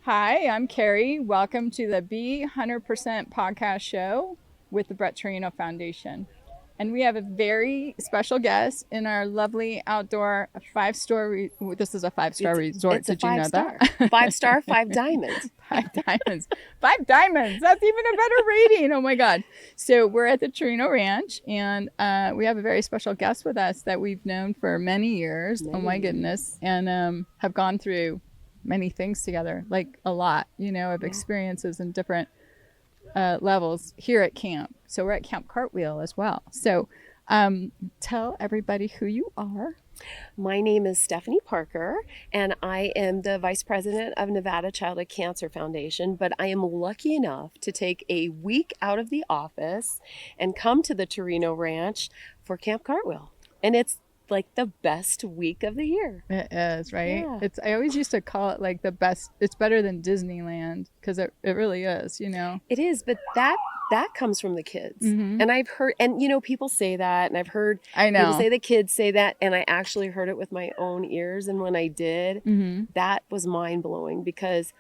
Hi, I'm Carrie. Welcome to the Be 100% podcast show with the Brett Torino Foundation. And we have a very special guest in our lovely outdoor this is a five-star resort. It's a Did you know five-star. that? 5-star, 5 diamonds. 5 diamonds. 5 diamonds. That's even a better rating. Oh my God. So we're at the Torino Ranch, and we have a very special guest with us that we've known for many years. Oh my goodness. And have gone through many things together, like a lot, of experiences and different levels here at camp. So we're at Camp Cartwheel as well. So tell everybody who you are. My name is Stephanie Parker, and I am the Vice President of Nevada Childhood Cancer Foundation, but I am lucky enough to take a week out of the office and come to the Torino Ranch for Camp Cartwheel. And it's like the best week of the year. It is, right? Yeah. I always used to call it like the best. It's better than Disneyland because it really is, It is, but that comes from the kids. Mm-hmm. And I've heard, and people say that, and I've heard I know. people say the kids say that, and I actually heard it with my own ears. And when I did, Mm-hmm. that was mind blowing because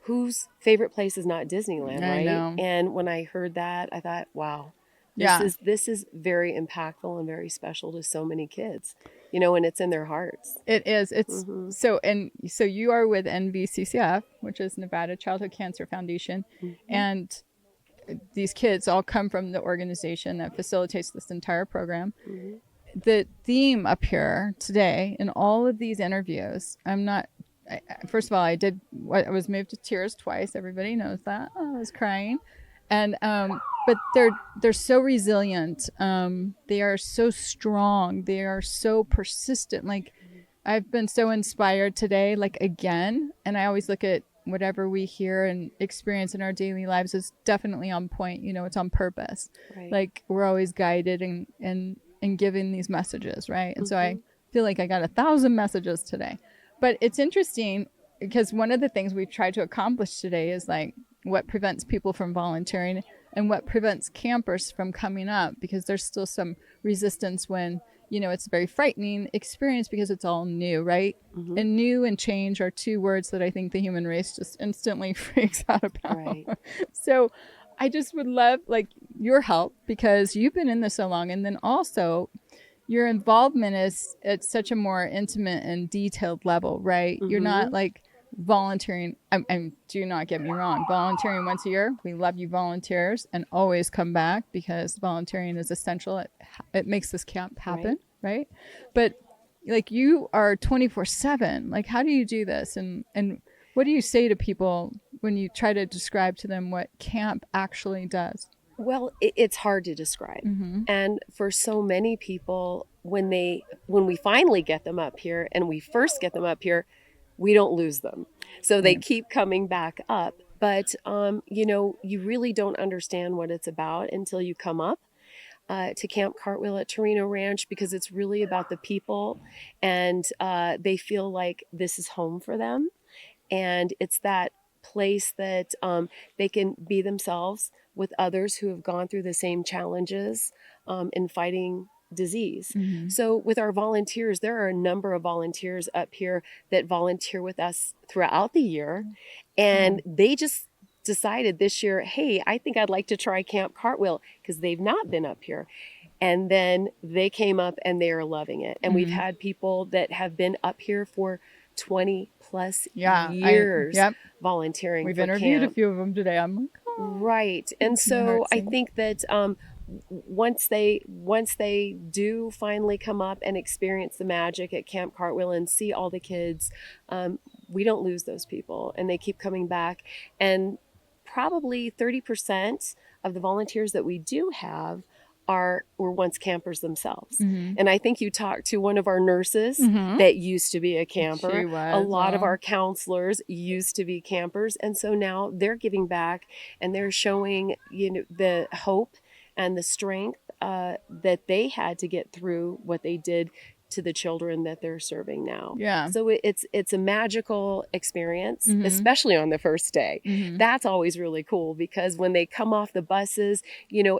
whose favorite place is not Disneyland, I right? know. And when I heard that, I thought, wow, this is very impactful and very special to so many kids, and it's in their hearts. It is. It's so you are with NVCCF, which is Nevada Childhood Cancer Foundation, and these kids all come from the organization that facilitates this entire program. The theme up here today in all of these interviews, first of all, I was moved to tears twice. Everybody knows that. I was crying. And but they're so resilient. They are so strong. They are so persistent. Like, I've been so inspired today, like, again. And I always look at whatever we hear and experience in our daily lives is definitely on point. It's on purpose. Right. Like, we're always guided and given these messages, right? And so I feel like I got 1,000 messages today. But it's interesting because one of the things we've tried to accomplish today is like what prevents people from volunteering and what prevents campers from coming up, because there's still some resistance when, it's a very frightening experience because it's all new, right? And new and change are two words that I think the human race just instantly freaks out about. Right. So I just would love like your help because you've been in this so long, and then also your involvement is at such a more intimate and detailed level, right? You're not like volunteering. Do not get me wrong. Volunteering once a year. We love you volunteers, and always come back because volunteering is essential. It makes this camp happen, right? But like you are 24/7. Like, how do you do this? And what do you say to people when you try to describe to them what camp actually does? Well, it's hard to describe. And for so many people, when we finally get them up here and we first get them up here, we don't lose them. So they keep coming back up. But, you really don't understand what it's about until you come up to Camp Cartwheel at Torino Ranch, because it's really about the people, and they feel like this is home for them. And it's that place that they can be themselves with others who have gone through the same challenges in fighting disease. So with our volunteers, there are a number of volunteers up here that volunteer with us throughout the year. And they just decided this year, hey, I think I'd like to try Camp Cartwheel because they've not been up here. And then they came up and they are loving it. And we've had people that have been up here for 20 plus years volunteering. We've for interviewed camp. a few of them today. I'm like, right. And so I think that once they do finally come up and experience the magic at Camp Cartwheel and see all the kids, we don't lose those people, and they keep coming back. And probably 30% of the volunteers that we do have were once campers themselves. And I think you talked to one of our nurses that used to be a camper. She was, a lot of our counselors used to be campers. And so now they're giving back, and they're showing, the hope and the strength that they had to get through what they did to the children that they're serving now. Yeah. So it's a magical experience, especially on the first day. That's always really cool because when they come off the buses,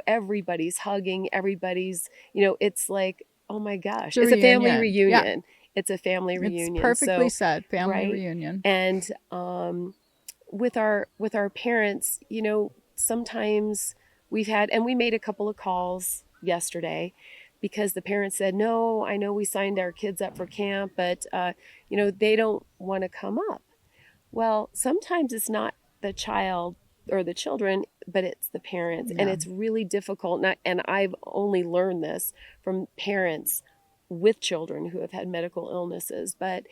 everybody's hugging, everybody's, it's like, oh my gosh, it's a family reunion. Yeah. It's a family reunion. It's perfectly said, family reunion. And with our parents, sometimes we made a couple of calls yesterday because the parents said, no, I know we signed our kids up for camp, but they don't want to come up. Well, sometimes it's not the child or the children, but it's the parents. And it's really difficult. And I've only learned this from parents with children who have had medical illnesses, but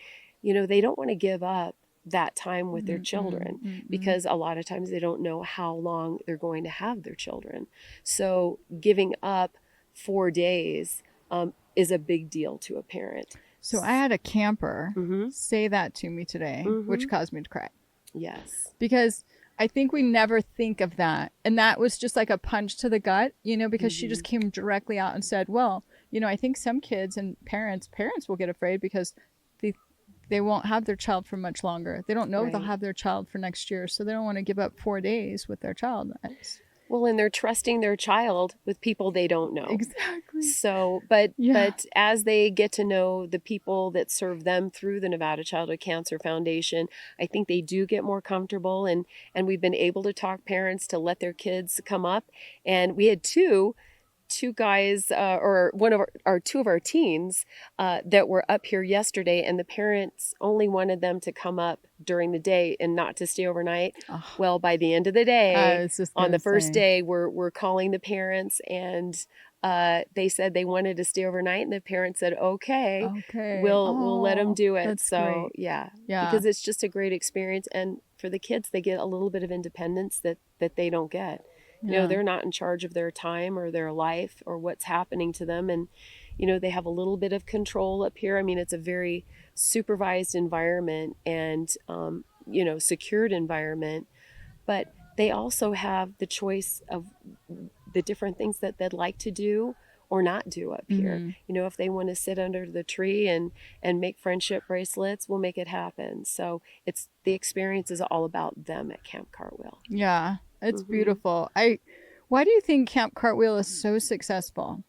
they don't want to give up that time with their children because a lot of times they don't know how long they're going to have their children. So giving up 4 days is a big deal to a parent. So I had a camper say that to me today, which caused me to cry. Yes. Because I think we never think of that. And that was just like a punch to the gut, because she just came directly out and said, well, I think some kids and parents will get afraid because they won't have their child for much longer. They don't know if they'll have their child for next year. So they don't want to give up 4 days with their child. Well, and they're trusting their child with people they don't know. Exactly. So, but as they get to know the people that serve them through the Nevada Childhood Cancer Foundation, I think they do get more comfortable. And we've been able to talk parents to let their kids come up. And we had two guys or two of our teens that were up here yesterday, and the parents only wanted them to come up during the day and not to stay overnight. Well, by the end of the day, on the first day, we're calling the parents, and they said they wanted to stay overnight, and the parents said, okay. We'll let them do it. So great. Because it's just a great experience, and for the kids, they get a little bit of independence that they don't get. They're not in charge of their time or their life or what's happening to them. And, they have a little bit of control up here. I mean, it's a very supervised environment and, secured environment. But they also have the choice of the different things that they'd like to do or not do up here. If they want to sit under the tree and make friendship bracelets, we'll make it happen. So the experience is all about them at Camp Cartwheel. Yeah. It's beautiful. Why do you think Camp Cartwheel is so successful?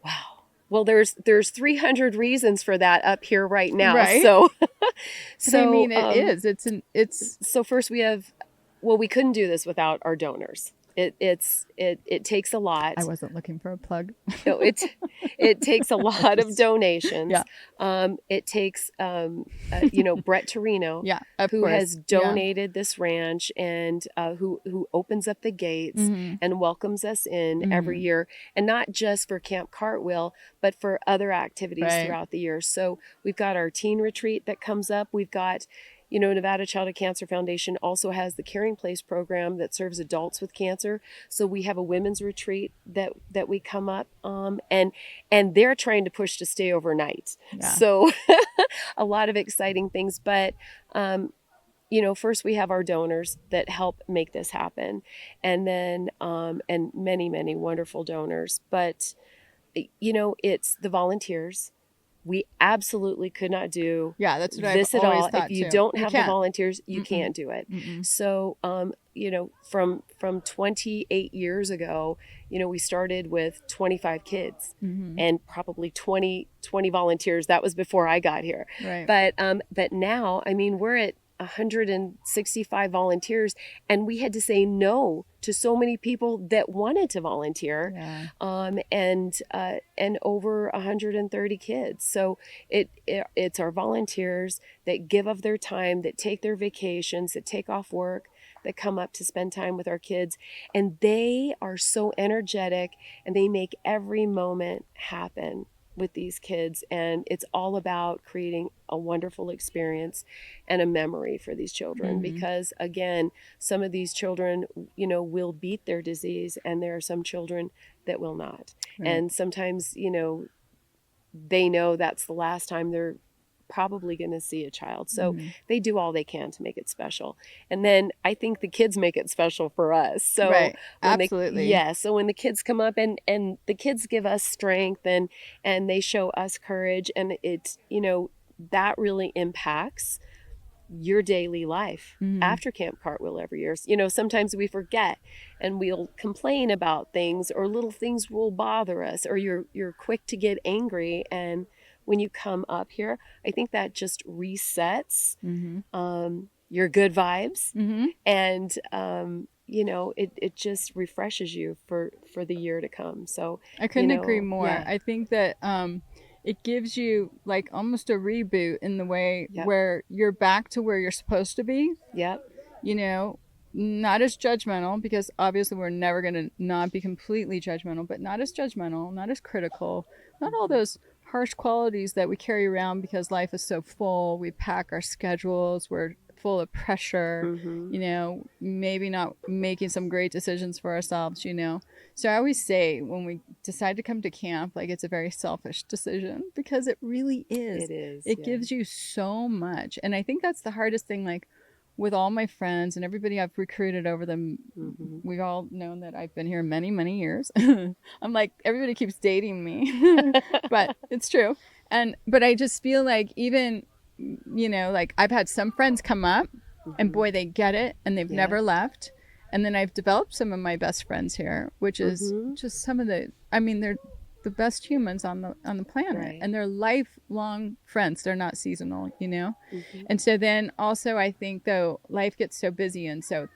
Wow. Well, there's 300 reasons for that up here right now. Right. So I mean, it is. It's. So first we couldn't do this without our donors. It takes a lot. I wasn't looking for a plug. No, it takes a lot of donations. Yeah. It takes Brett Torino, who has donated this ranch and who opens up the gates and welcomes us in every year, and not just for Camp Cartwheel, but for other activities throughout the year. So we've got our teen retreat that comes up. We've got Nevada Childhood Cancer Foundation also has the Caring Place program that serves adults with cancer. So we have a women's retreat that we come up, and they're trying to push to stay overnight. Yeah. So a lot of exciting things. But, first we have our donors that help make this happen. And then, and many, many wonderful donors. But, it's the volunteers. We absolutely could not do that's what this I've at always all. thought If you too. don't have the volunteers, you can't do it. Mm-mm. So, from 28 years ago, we started with 25 kids and probably 20 volunteers. That was before I got here. Right. But now, I mean, we're at 165 volunteers, and we had to say no to so many people that wanted to volunteer. And over 130 kids. So it's our volunteers that give of their time, that take their vacations, that take off work, that come up to spend time with our kids, and they are so energetic, and they make every moment happen with these kids. And it's all about creating a wonderful experience and a memory for these children, because again, some of these children will beat their disease, and there are some children that will not. And sometimes they know that's the last time they're probably going to see a child, so they do all they can to make it special. And then I think the kids make it special for us. So absolutely. So when the kids come up, and the kids give us strength, and they show us courage, and it's that really impacts your daily life after Camp Cartwheel every year. Sometimes we forget, and we'll complain about things, or little things will bother us, or you're quick to get angry. And when you come up here, I think that just resets your good vibes, Mm-hmm. and it just refreshes you for the year to come. So, I couldn't agree more. yeah, I think that it gives you like almost a reboot in the way yep, where you're back to where you're supposed to be, yep, you know, not as judgmental, because obviously we're never going to not be completely judgmental, but not as judgmental, not as critical, not all those harsh qualities that we carry around because life is so full. We pack our schedules, we're full of pressure, mm-hmm. maybe not making some great decisions for ourselves. So I always say when we decide to come to camp, like, it's a very selfish decision, because it really is. It is, It yeah. gives you so much. And I think that's the hardest thing, like, with all my friends and everybody I've recruited over them, Mm-hmm. we've all known that I've been here many, many years. I'm like, everybody keeps dating me, but it's true. But I just feel like, even, like, I've had some friends come up, and Mm-hmm. boy, they get it, and they've Yeah. never left. And then I've developed some of my best friends here, which is Mm-hmm. just some of they're the best humans on the planet, Right. and they're lifelong friends. They're not seasonal. Mm-hmm. And so then also, I think, though, life gets so busy, and so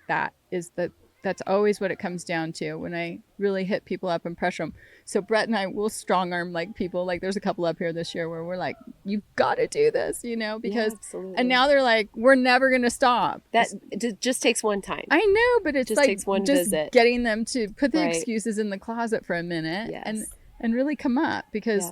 that's always what it comes down to when I really hit people up and pressure them. So Brett and I will strong arm, like, people. Like, there's a couple up here this year where we're like, you've got to do this, because, Yeah, absolutely. and now they're like, we're never going to stop. That just takes one time. I know, but it's just like takes one just visit. getting them to put the Right. excuses in the closet for a minute, Yes. and really come up, because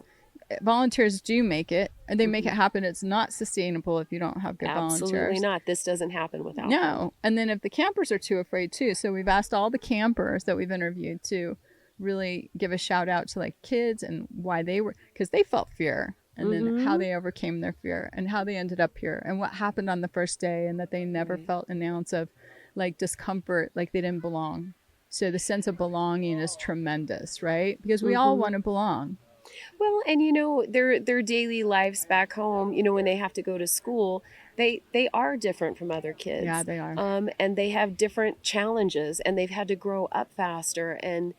volunteers do make it, and they make it happen. It's not sustainable if you don't have good Absolutely volunteers. not. This doesn't happen without them. No. And then if the campers are too afraid too, so we've asked all the campers that we've interviewed to really give a shout out to, like, kids and why they were, because they felt fear, and then how they overcame their fear, and how they ended up here, and what happened on the first day, and that they never Right. felt an ounce of, like, discomfort, like they didn't belong. So the sense of belonging is tremendous, right? Because we all want to belong. Well, and their daily lives back home, when they have to go to school, they are different from other kids. Yeah, they are. And they have different challenges, and they've had to grow up faster. And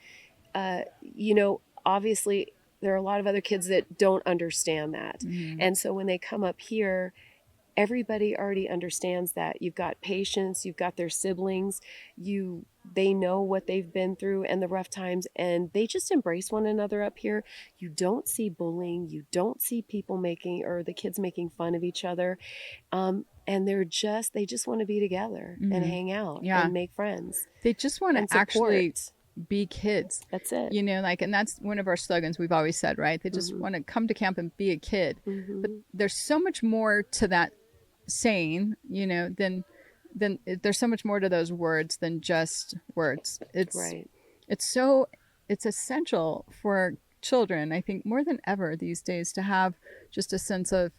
obviously there are a lot of other kids that don't understand that. And so when they come up here, everybody already understands that. You've got patience, you've got their siblings, they know what they've been through and the rough times, and they just embrace one another up here. You don't see bullying, you don't see people or the kids making fun of each other. And they just want to be together and hang out and make friends. They just want to actually be kids. That's it. And that's one of our slogans we've always said, right? They just want to come to camp and be a kid. But there's so much more to that saying, than there's so much more to those words than just words. It's right. It's essential for children, I think, more than ever these days, to have just a sense of,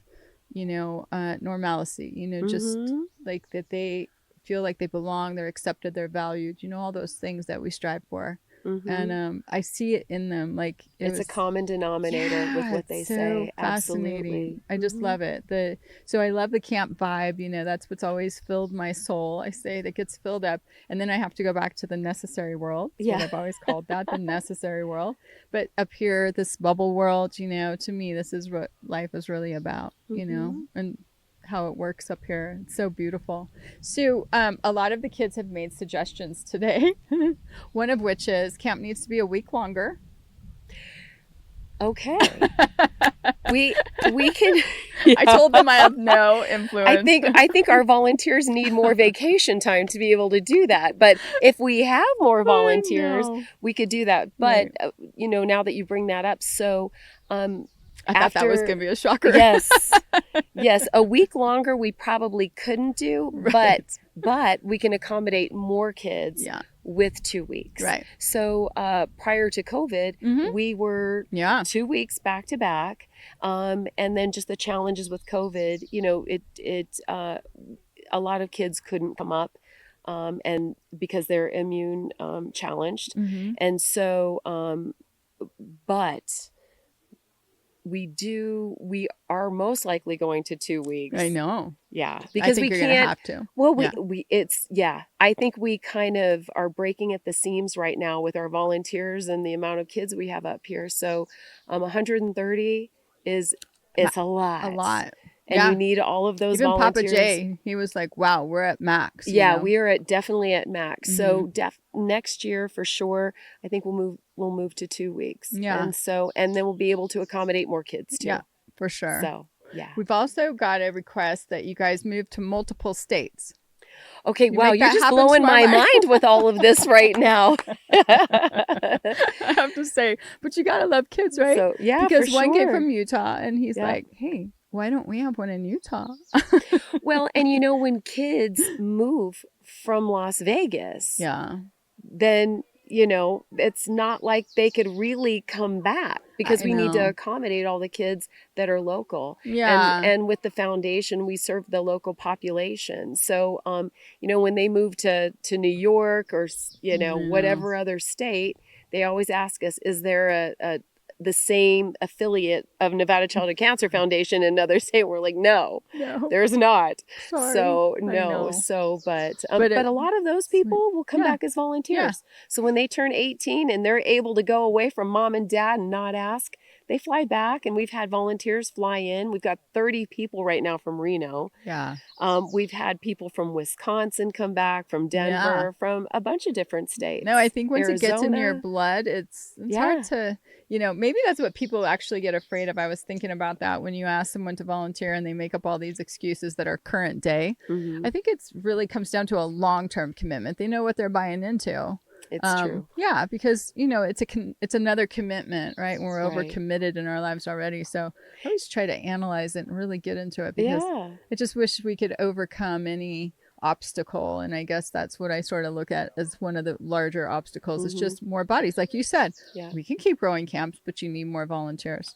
normalcy, just like that they feel like they belong, they're accepted, they're valued, all those things that we strive for. And I see it in them. Like, it's a common denominator with what they say. Fascinating. Absolutely. I just love it. So I love the camp vibe. That's what's always filled my soul. I say that gets filled up, and then I have to go back to the necessary world. That's what I've always called that, the necessary world. But up here, this bubble world, to me, this is what life is really about. And how it works up here. It's so beautiful. So a lot of the kids have made suggestions today. One of which is camp needs to be a week longer. Okay. we can I told them I have no influence. I think our volunteers need more vacation time to be able to do that. But if we have more volunteers, we could do that. But now that you bring that up, so I thought that was going to be a shocker. Yes. A week longer we probably couldn't do, right. but we can accommodate more kids with 2 weeks. Right. So prior to COVID, we were 2 weeks back to back, and then just the challenges with COVID. A lot of kids couldn't come up, and because they're immune challenged, and so but. We are most likely going to 2 weeks. I know. Yeah. Because I think we you're can't gonna have to. Well, I think we kind of are breaking at the seams right now with our volunteers and the amount of kids we have up here. So 130 it's a lot. A lot. and you need all of those Even Papa volunteers. J, he was like, wow, we're at max. Yeah, you know? we are definitely at max. So next year for sure, I think we'll move to 2 weeks. Yeah. And then we'll be able to accommodate more kids too. Yeah, for sure. So, yeah. We've also got a request that you guys move to multiple states. Okay, You wow, make you're that just happen blowing tomorrow my mind with all of this right now. I have to say, but you gotta love kids, right? So, yeah, because for one came sure. from Utah, and he's like, "Hey, why don't we have one in Utah?" Well, and when kids move from Las Vegas, Yeah. then it's not like they could really come back, because we need to accommodate all the kids that are local. Yeah. And with the foundation, we serve the local population. So, when they move to New York or, whatever other state, they always ask us, is there the same affiliate of Nevada Childhood Cancer Foundation in another state? We're like, no, there's not. Sorry. So no. So, but a lot of those people will come back as volunteers. Yeah. So when they turn 18 and they're able to go away from mom and dad and not ask, they fly back. And we've had volunteers fly in. We've got 30 people right now from Reno. Yeah. We've had people from Wisconsin come back, from Denver, from a bunch of different states. No, I think once Arizona. it gets in your blood, it's hard to, maybe that's what people actually get afraid of. I was thinking about that when you ask someone to volunteer and they make up all these excuses that are current day. I think it's really comes down to a long-term commitment. They know what they're buying into. It's true. Yeah, because it's another commitment, right? When we're overcommitted in our lives already. So I always try to analyze it and really get into it, because I just wish we could overcome any obstacle. And I guess that's what I sort of look at as one of the larger obstacles. It's just more bodies. Like you said, we can keep growing camps, but you need more volunteers.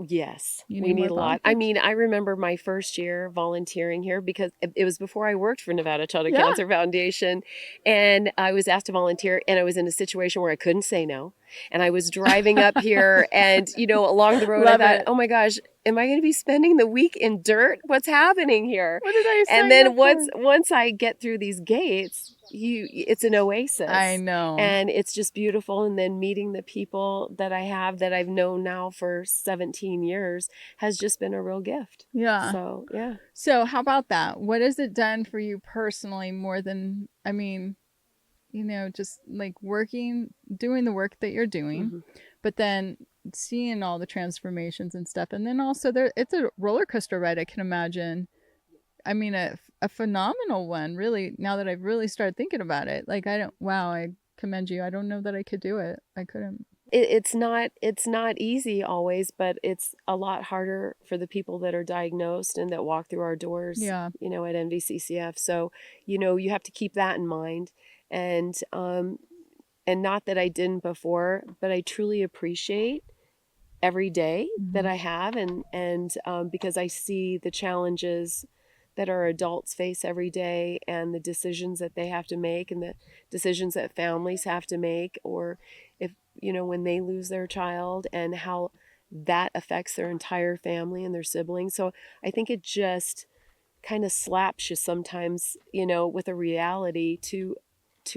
Yes, we need a lot. I mean, I remember my first year volunteering here, because it was before I worked for Nevada Childhood Cancer Foundation, and I was asked to volunteer, and I was in a situation where I couldn't say no. And I was driving up here, and along the road, I thought, oh my gosh, am I going to be spending the week in dirt? What's happening here? What did I say? And then once I get through these gates, it's an oasis. I know. And it's just beautiful. And then meeting the people that I have, that I've known now for 17 years, has just been a real gift. Yeah. So, yeah. So how about that? What has it done for you personally, more than, just like doing the work that you're doing, but then seeing all the transformations and stuff. And then also it's a roller coaster ride, I can imagine. I mean, a phenomenal one, really, now that I've really started thinking about it. Like, I commend you. I don't know that I could do it. I couldn't. It's not easy always, but it's a lot harder for the people that are diagnosed and that walk through our doors, at NVCCF. So, you have to keep that in mind. And not that I didn't before, but I truly appreciate every day that I have. And because I see the challenges that our adults face every day, and the decisions that they have to make, and the decisions that families have to make, or if, when they lose their child, and how that affects their entire family and their siblings. So I think it just kind of slaps you sometimes, with a reality to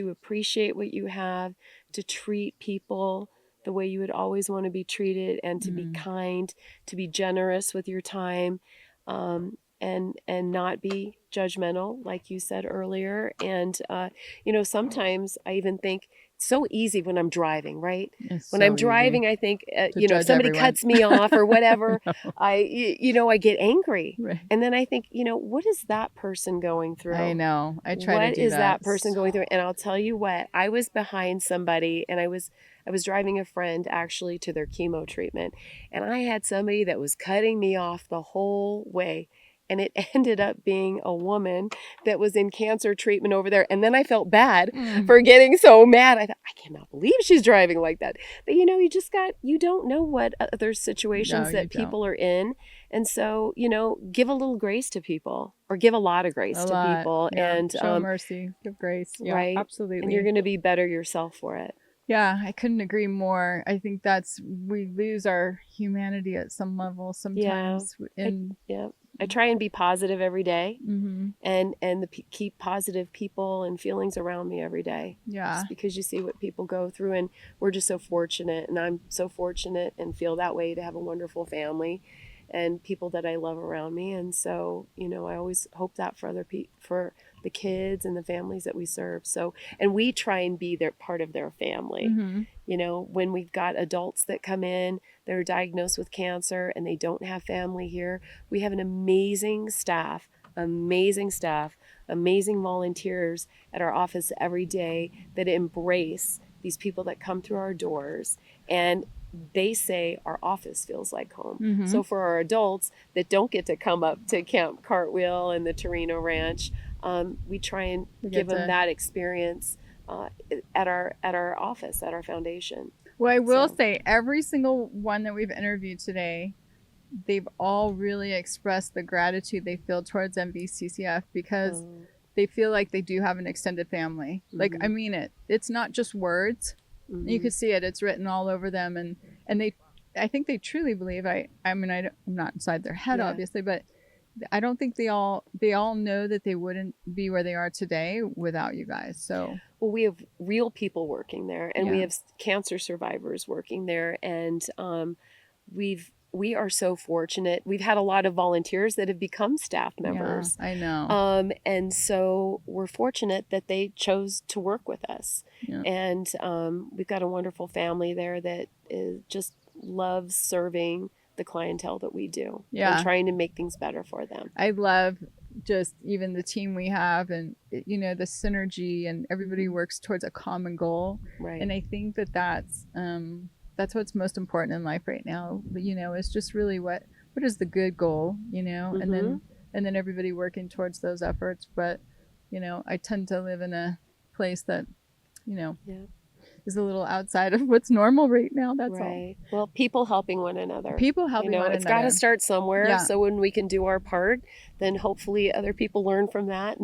appreciate what you have, to treat people the way you would always want to be treated, and to be kind, to be generous with your time, and not be judgmental, like you said earlier. And, sometimes I even think it's so easy when I'm driving, right? When I'm driving, I think, if somebody cuts me off or whatever, I get angry. Right. And then I think, what is that person going through? I know. I try to do that. What is that person going through? And I'll tell you what, I was behind somebody, and I was driving a friend actually to their chemo treatment, and I had somebody that was cutting me off the whole way. And it ended up being a woman that was in cancer treatment over there. And then I felt bad for getting so mad. I thought, I cannot believe she's driving like that. But, you don't know what other situations that people are in. And so, give a little grace to people, or give a lot of grace to people. Yeah. And show mercy, give grace. Yeah, right? Absolutely. And you're going to be better yourself for it. Yeah, I couldn't agree more. I think we lose our humanity at some level sometimes. I try and be positive every day, and keep positive people and feelings around me every day. Yeah. Just because you see what people go through, and we're just so fortunate, and I'm so fortunate and feel that way, to have a wonderful family. and people that I love around me. And so, I always hope that for other people, for the kids and the families that we serve. So, and we try and be their part of their family. When we've got adults that come in, they're diagnosed with cancer and they don't have family here, we have an amazing staff, amazing volunteers at our office every day that embrace these people that come through our doors, and they say our office feels like home. So for our adults that don't get to come up to Camp Cartwheel and the Torino Ranch, we try and give them that experience at our office, at our foundation. Well, I will say every single one that we've interviewed today, they've all really expressed the gratitude they feel towards NVCCF because they feel like they do have an extended family. Like, I mean it. It's not just words. You could see it. It's written all over them, and I think they truly believe. I'm not inside their head, obviously, but I don't think they all know that they wouldn't be where they are today without you guys. So, well, we have real people working there, and we have cancer survivors working there, and we are so fortunate. We've had a lot of volunteers that have become staff members. Yeah, I know. And so we're fortunate that they chose to work with us. Yeah. And we've got a wonderful family there that just loves serving the clientele that we do. And trying to make things better for them. I love just even the team we have, and the synergy, and everybody works towards a common goal. Right. And I think that's what's most important in life right now. Is just really what is the good goal, and then everybody working towards those efforts. But I tend to live in a place that is a little outside of what's normal right now. That's all. Well, people helping one another. It's got to start somewhere. Yeah. So when we can do our part, then hopefully other people learn from that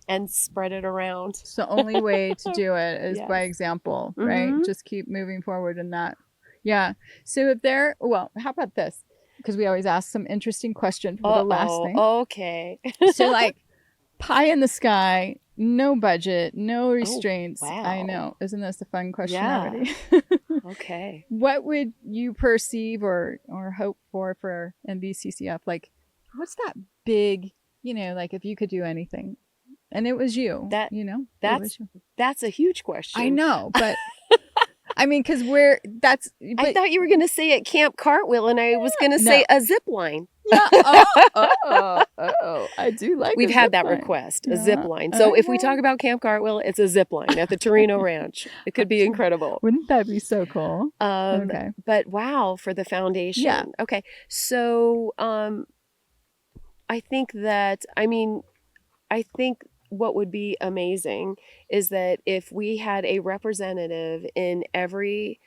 and spread it around. It's the only way to do it is by example, right? Just keep moving forward in that. Yeah. So how about this? Because we always ask some interesting question for the last thing. Okay. So like pie in the sky, no budget, no restraints. Wow. I know. Isn't this a fun question already? Okay. What would you perceive or hope for NVCCF? Like, what's that big, like if you could do anything and it was you, that's a huge question. I know, but I mean, because I thought you were going to say at Camp Cartwheel, and I was going to say a zip line. Yeah. I do like. We've had that request, a zip line. So if we talk about Camp Cartwheel, it's a zip line at the Torino Ranch. It could be incredible. Wouldn't that be so cool? Okay. But wow, for the foundation. Yeah. Okay. So I think what would be amazing is that if we had a representative in every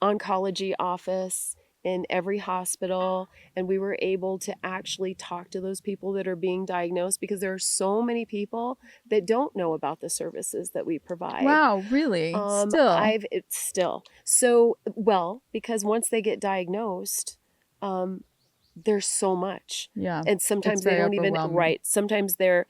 oncology office, in every hospital, and we were able to actually talk to those people that are being diagnosed, because there are so many people that don't know about the services that we provide. Wow, really? Still. So, because once they get diagnosed, there's so much. Yeah. And sometimes they don't even, sometimes they're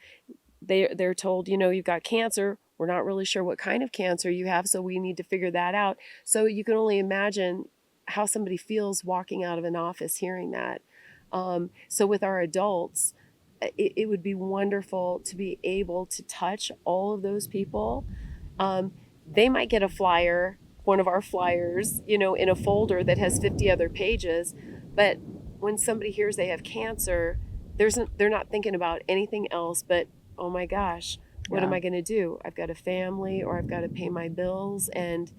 told, you've got cancer. We're not really sure what kind of cancer you have, so we need to figure that out. So you can only imagine how somebody feels walking out of an office hearing that. So with our adults, it would be wonderful to be able to touch all of those people. They might get a flyer, one of our flyers, in a folder that has 50 other pages, but when somebody hears they have cancer, they're not thinking about anything else but, oh my gosh, what am I going to do? I've got a family, or I've got to pay my bills, and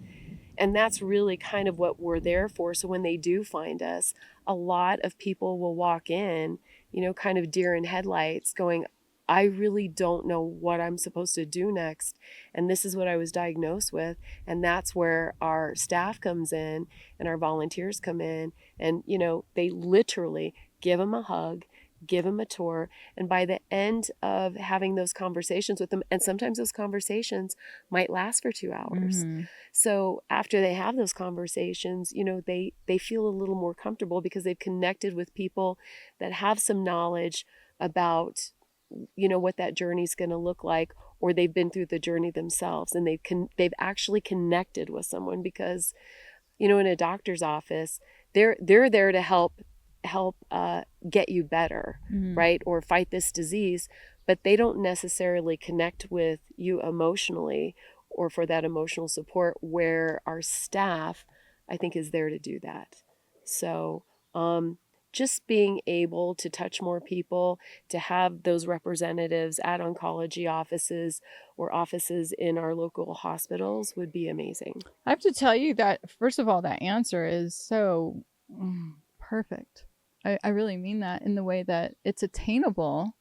that's really kind of what we're there for. So when they do find us, a lot of people will walk in, kind of deer in headlights going, I really don't know what I'm supposed to do next. And this is what I was diagnosed with. And that's where our staff comes in and our volunteers come in. And, they literally give them a hug, give them a tour. And by the end of having those conversations with them, and sometimes those conversations might last for 2 hours. Mm-hmm. So after they have those conversations, they feel a little more comfortable because they've connected with people that have some knowledge about, what that journey is going to look like, or they've been through the journey themselves, and they've actually connected with someone. Because, in a doctor's office, they're there to help get you better, right? Or fight this disease, but they don't necessarily connect with you emotionally or for that emotional support, where our staff, I think, is there to do that. So just being able to touch more people, to have those representatives at oncology offices or offices in our local hospitals would be amazing. I have to tell you that, first of all, that answer is so perfect. I really mean that, in the way that it's attainable.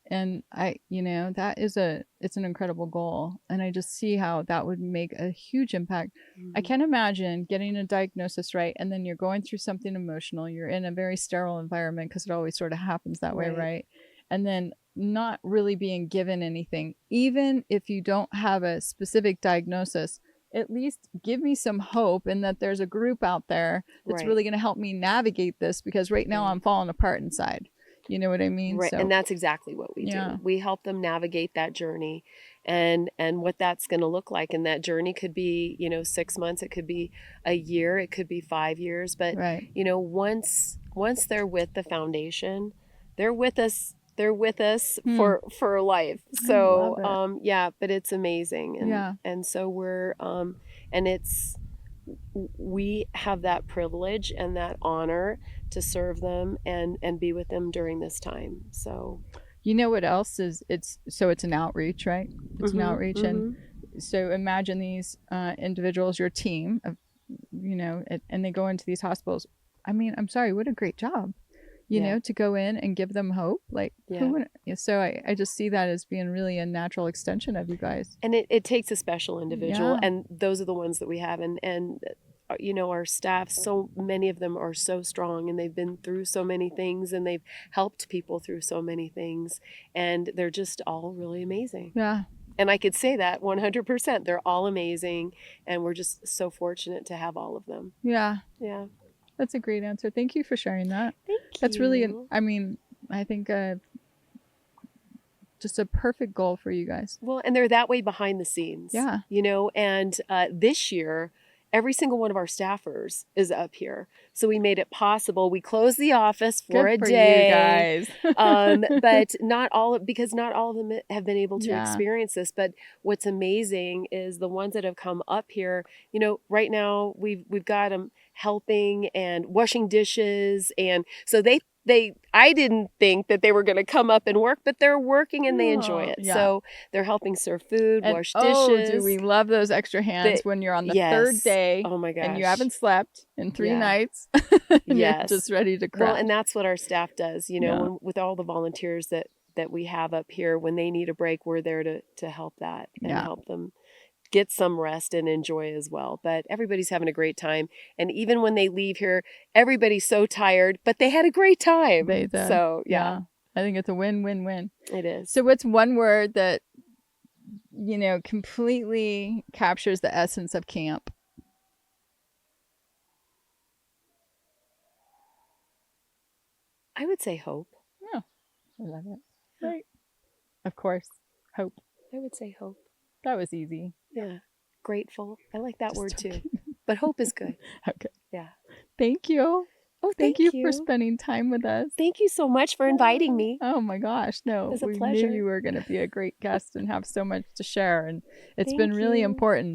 And it's an incredible goal. And I just see how that would make a huge impact. I can't imagine getting a diagnosis right, and then you're going through something emotional. You're in a very sterile environment, because it always sort of happens that way, right? And then not really being given anything. Even if you don't have a specific diagnosis, at least give me some hope, and that there's a group out there that's really going to help me navigate this, because right now I'm falling apart inside. You know what I mean? Right. So, and that's exactly what we do. We help them navigate that journey, and what that's going to look like. And that journey could be, 6 months, it could be a year, it could be 5 years. But, once they're with the foundation, they're with us. They're with us for life. So, but it's amazing. And so we have that privilege and that honor to serve them and be with them during this time. So, what else is it's an outreach, right? It's an outreach. And so imagine these individuals, your team of, and they go into these hospitals. I mean, I'm sorry, what a great job, to go in and give them hope. Like, who would, so I just see that as being really a natural extension of you guys. And it takes a special individual, and those are the ones that we have. And our staff, so many of them are so strong, and they've been through so many things, and they've helped people through so many things, and they're just all really amazing. Yeah. And I could say that 100%. They're all amazing, and we're just so fortunate to have all of them. Yeah. Yeah. That's a great answer. Thank you for sharing that. Thank you. That's really, I think just a perfect goal for you guys. Well, and they're that way behind the scenes. Yeah. And this year, every single one of our staffers is up here. So we made it possible. We closed the office for a day. You guys. But not all of them have been able to experience this. But what's amazing is the ones that have come up here, right now we've got them helping and washing dishes. And so I didn't think that they were going to come up and work, but they're working and they enjoy it. Yeah. So they're helping serve food, wash dishes. Oh, do we love those extra hands when you're on the third day. Oh my gosh. And you haven't slept in 3 nights. And you're just ready to crash. Well, and that's what our staff does, with all the volunteers that we have up here. When they need a break, we're there to help that and help them get some rest and enjoy as well. But everybody's having a great time. And even when they leave here, everybody's so tired, but they had a great time. They did. So, yeah. I think it's a win-win-win. It is. So what's one word that, completely captures the essence of camp? I would say hope. Oh, I love it. Right. Of course. Hope. I would say hope. That was easy. Yeah. Grateful. I like that word too. But hope is good. Okay. Yeah. Thank you. Oh, thank you for spending time with us. Thank you so much for inviting me. Oh my gosh. No, it was a we pleasure. knew you were going to be a great guest and have so much to share. And it's been really important.